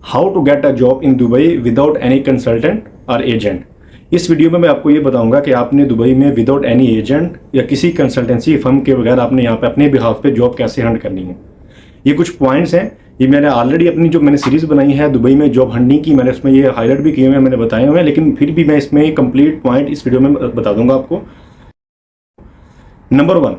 How to get a job in Dubai without any consultant और agent. इस video में मैं आपको ये बताऊंगा कि आपने दुबई में विदाउट एनी एजेंट या किसी कंसल्टेंसी फर्म के बगैर आपने यहाँ पे अपने बिहाफ पे जॉब कैसे हंट करनी है। ये कुछ पॉइंट्स हैं, ये मैंने ऑलरेडी अपनी जो मैंने सीरीज़ बनाई है दुबई में जॉब हंटिंग की, मैंने उसमें ये हाईलाइट भी किए हुए हैं, मैंने बताए हुए हैं, लेकिन फिर भी मैं इसमें कंप्लीट पॉइंट इस वीडियो में बता दूंगा आपको। नंबर 1,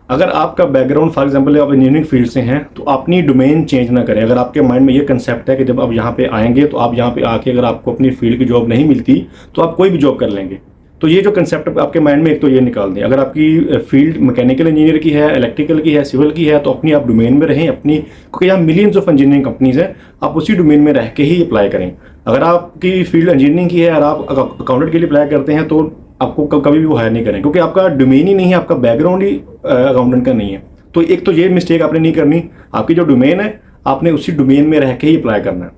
अगर आपका बैकग्राउंड फॉर एग्जांपल आप इंजीनियरिंग फील्ड से हैं तो अपनी डोमेन चेंज ना करें। अगर आपके माइंड में ये कंसेप्ट है कि जब आप यहाँ पे आएंगे तो आप यहाँ पे आके अगर आपको अपनी फील्ड की जॉब नहीं मिलती तो आप कोई भी जॉब कर लेंगे, तो ये जो कंसेप्ट आपके माइंड में एक तो ये निकाल दें। अगर आपकी फील्ड मैकेनिकल इंजीनियर की है, इलेक्ट्रिकल की है, सिविल की है, तो अपनी आप डोमेन में रहें अपनी, क्योंकि यहाँ मिलियंस ऑफ इंजीनियरिंग कंपनीज हैं, आप उसी डोमेन में रह के ही अप्लाई करें। अगर आपकी फील्ड इंजीनियरिंग की है और आप अकाउंटेंट के लिए अप्लाई करते हैं तो आपको कभी भी वो हायर नहीं करें, क्योंकि आपका डोमेन ही नहीं है, आपका बैकग्राउंड ही अकाउंटेंट का नहीं है। तो एक तो ये मिस्टेक आपने नहीं करनी, आपकी जो डोमेन है आपने उसी डोमेन में रह के ही अप्लाई करना है।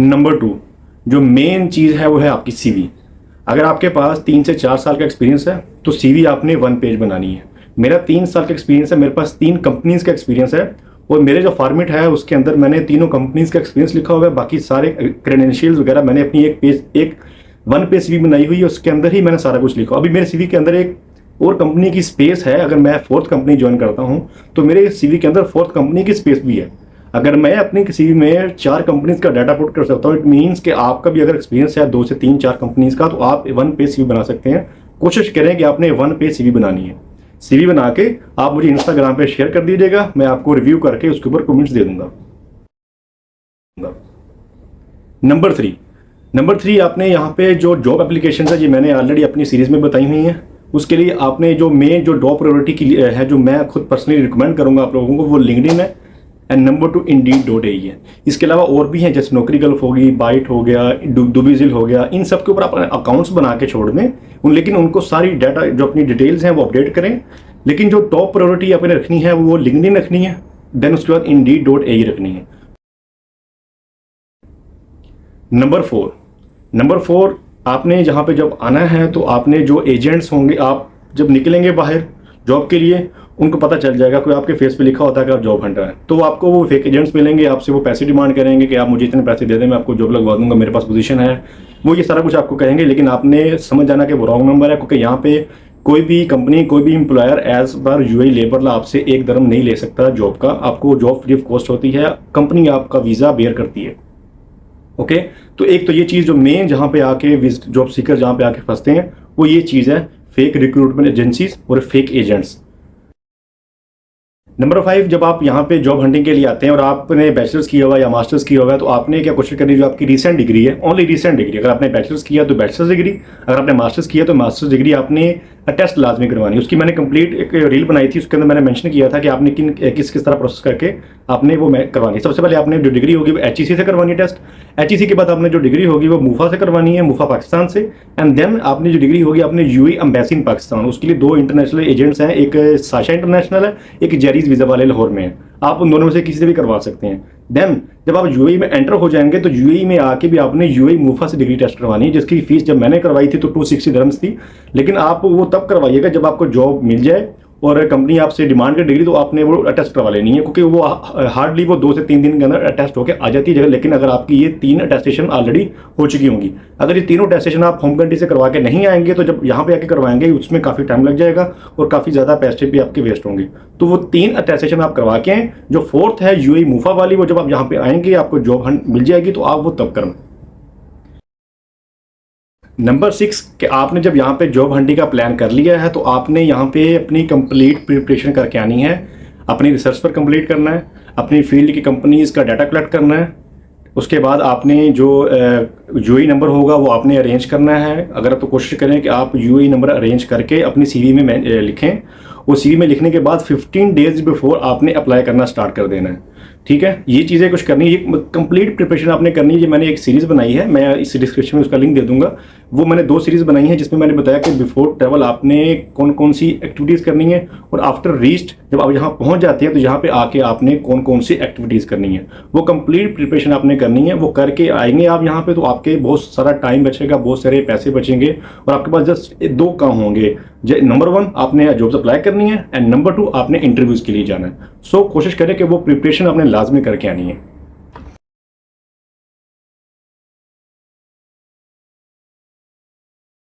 नंबर 2, जो मेन चीज़ है वो है आपकी सीवी। अगर आपके पास 3 से 4 साल का एक्सपीरियंस है तो सीवी आपने 1 पेज बनानी है। मेरा 3 साल का एक्सपीरियंस है, मेरे पास 3 कंपनीज का एक्सपीरियंस है और मेरे जो फॉर्मेट है उसके अंदर मैंने तीनों कंपनीज का एक्सपीरियंस लिखा हुआ है। बाकी सारे क्रेडेंशियल्स वगैरह मैंने अपनी एक 1 पेज सीवी बनाई हुई है, उसके अंदर ही मैंने सारा कुछ लिखा। अभी मेरे सीवी के अंदर एक और कंपनी की स्पेस है। अगर मैं 4th कंपनी ज्वाइन करता हूँ तो मेरे सीवी के अंदर 4th कंपनी की स्पेस भी है। अगर मैं अपनी सीवी में 4 कंपनीज का डाटा पुट कर सकता हूँ, इट मीन्स कि आपका भी अगर एक्सपीरियंस है 2 से 3 4 कंपनीज का, तो आप 1 पेज सीवी बना सकते हैं। कोशिश करें कि आपने 1 पेज सीवी बनानी है। सीवी बना के आप मुझे इंस्टाग्राम पे शेयर कर दीजिएगा, मैं आपको रिव्यू करके उसके ऊपर कमेंट्स दे दूंगा। नंबर 3, आपने यहाँ पे जो जॉब एप्लीकेशन है, ये मैंने ऑलरेडी अपनी सीरीज में बताई हुई हैं। उसके लिए आपने जो मेन जो जॉब प्रायोरिटी की है, जो मैं खुद पर्सनली रिकमेंड करूँगा आप लोगों को, वो लिंक्डइन है एंड नंबर 2 Indeed.ai है। इसके अलावा और भी हैं, जैसे नौकरी गल्फ होगी, बाइट हो गया, डुबिजिल हो गया, इन सब के ऊपर अपने अकाउंट्स बना के छोड़ दें लेकिन उनको सारी डाटा जो अपनी डिटेल्स हैं वो अपडेट करें। लेकिन जो टॉप प्रायोरिटी आपने रखनी है वो लिंक्डइन रखनी है, देन उसके बाद Indeed.ai रखनी है। नंबर 4, आपने जहाँ पे जब आना है तो आपने जो एजेंट्स होंगे, आप जब निकलेंगे बाहर जॉब के लिए उनको पता चल जाएगा, कोई आपके फेस पे लिखा होता है कि आप जॉब हंटर हैं, तो आपको वो फेक एजेंट्स मिलेंगे, आपसे वो पैसे डिमांड करेंगे कि आप मुझे इतने पैसे दे दें, मैं आपको जॉब लगवा दूंगा, मेरे पास पोजीशन है, वो ये सारा कुछ आपको कहेंगे। लेकिन आपने समझ जाना कि वो रॉन्ग नंबर है, क्योंकि यहाँ पे कोई भी कंपनी, कोई भी employer as per UAE labour law आपसे 1 दरम नहीं ले सकता जॉब का। आपको जॉब फ्री ऑफ कॉस्ट होती है, कंपनी आपका वीज़ा बेयर करती है। ओके, तो एक तो ये चीज़ जो मेन जहाँ पे आके जॉब सीकर जहाँ पे आके फंसते हैं वो ये चीज़ है, फेक रिक्रूटमेंट एजेंसीज और फेक एजेंट्स। नंबर 5, जब आप यहाँ पे जॉब हंटिंग के लिए आते हैं और आपने बैचलर्स किया हुआ या मास्टर्स किया हुआ है, तो आपने क्या कोशिश करनी है, जो आपकी रीसेंट डिग्री है, ओनली रीसेंट डिग्री, अगर आपने बैचलर्स किया तो बैचलर्स डिग्री, अगर आपने मास्टर्स किया तो मास्टर्स डिग्री आपने टेस्ट लाजमी करवानी है। उसकी मैंने कंप्लीट एक रील बनाई थी, उसके अंदर मैंने मेंशन किया था कि आपने किस तरह प्रोसेस करके आपने वो करवानी है। सबसे पहले आपने जो डिग्री होगी वो HEC से करवानी है टेस्ट, HEC के बाद आपने जो डिग्री होगी वो मूफा से करवानी है, मूफा पाकिस्तान से, एंड देन आपने जो डिग्री होगी आपने यूएई एम्बेसी इन पाकिस्तान, उसके लिए 2 इंटरनेशनल एजेंट्स हैं, एक साशा इंटरनेशनल है, एक जेरीज वीज़ा वाले लाहौर में है, आप उन दोनों में से किसी से भी करवा सकते हैं। देन जब आप यूएई में एंटर हो जाएंगे तो यूएई में आके भी आपने यूएई मूफा से डिग्री टेस्ट करवानी है, जिसकी फीस जब मैंने करवाई थी तो 260 दिरहम्स थी। लेकिन आप वो तब करवाइएगा जब आपको जॉब मिल जाए और कंपनी आपसे डिमांड कर डिग्री, तो आपने वो टेस्ट करवा लेनी है, क्योंकि वो हार्डली वो 2 से 3 दिन के अंदर टेस्ट होकर आ जाती है जगह। लेकिन अगर आपकी ये 3 अटेस्टेशन ऑलरेडी हो चुकी होंगी, अगर ये तीनों अटेस्टेशन आप होम कंट्री से करवा के नहीं आएंगे तो जब यहाँ पे आके करवाएंगे उसमें काफ़ी टाइम लग जाएगा और काफ़ी ज़्यादा पैसे भी आपके वेस्ट होंगे। तो वो 3 अटेस्टेशन आप करवा के आएँ। जो 4th है यूएई मूफा वाली, वो जब आप यहाँ पे आएंगे आपको जॉब मिल जाएगी तो आप वो तब करें। नंबर 6, कि आपने जब यहाँ पे जॉब हंटिंग का प्लान कर लिया है तो आपने यहाँ पे अपनी कंप्लीट प्रिपरेशन करके आनी है, अपनी रिसर्च पर कंप्लीट करना है, अपनी फील्ड की कंपनीज का डाटा कलेक्ट करना है। उसके बाद आपने जो यूएई नंबर होगा वो आपने अरेंज करना है। अगर तो कोशिश करें कि आप यूएई नंबर अरेंज करके अपनी सीवी में लिखें। वो सीवी में लिखने के बाद 15 डेज बिफोर आपने अप्लाई करना स्टार्ट कर देना है। ठीक है, ये चीज़ें कुछ करनी है, ये कंप्लीट प्रिपरेशन आपने करनी है। ये मैंने एक सीरीज़ बनाई है, मैं इस डिस्क्रिप्शन में उसका लिंक दे दूंगा। वो मैंने 2 सीरीज़ बनाई है जिसमें मैंने बताया कि बिफोर ट्रैवल आपने कौन कौन सी एक्टिविटीज़ करनी है और आफ्टर रीच्ड जब आप यहाँ पहुँच जाते हैं तो यहाँ पे आके आपने कौन कौन सी एक्टिविटीज़ करनी है। वो कंप्लीट प्रिपरेशन आपने करनी है। वो करके आएंगे आप यहाँ पे तो आपके बहुत सारा टाइम बचेगा, बहुत सारे पैसे बचेंगे और आपके पास जस्ट 2 काम होंगे। नंबर 1 आपने जॉब्स अप्लाई करनी है एंड नंबर 2 आपने इंटरव्यूज़ के लिए जाना है। सो कोशिश करें कि वो प्रिपरेशन आपने लाजमी करके आनी है।